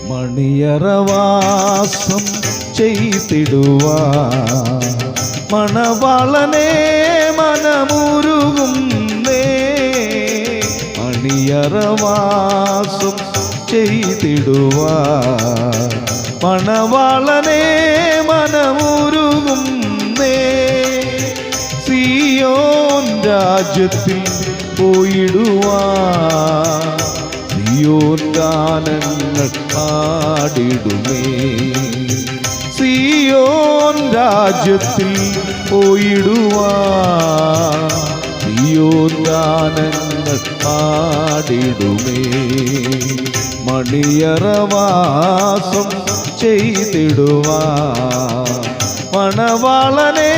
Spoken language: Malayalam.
മണിയറവാസം ചെയ്തിടുവാൻ മണവാളനെ മനമുരുകുന്നേ. മണിയറവാസം ചെയ്തിടുവാൻ മണവാളനെ മനമുരുകുന്നേ. സിയോൻ രാജ്യത്തിൽ പോയിടുവാൻ സിയോൻ ഗാനങ്ങൾ പാടിടുമേ. സിയോൻ രാജ്യത്തിൽ പോയിടുവാൻ സിയോൻ ഗാനങ്ങൾ പാടിടുമേ. മണിയറവാസം ചെയ്തിടുവാൻ മണവാളനെ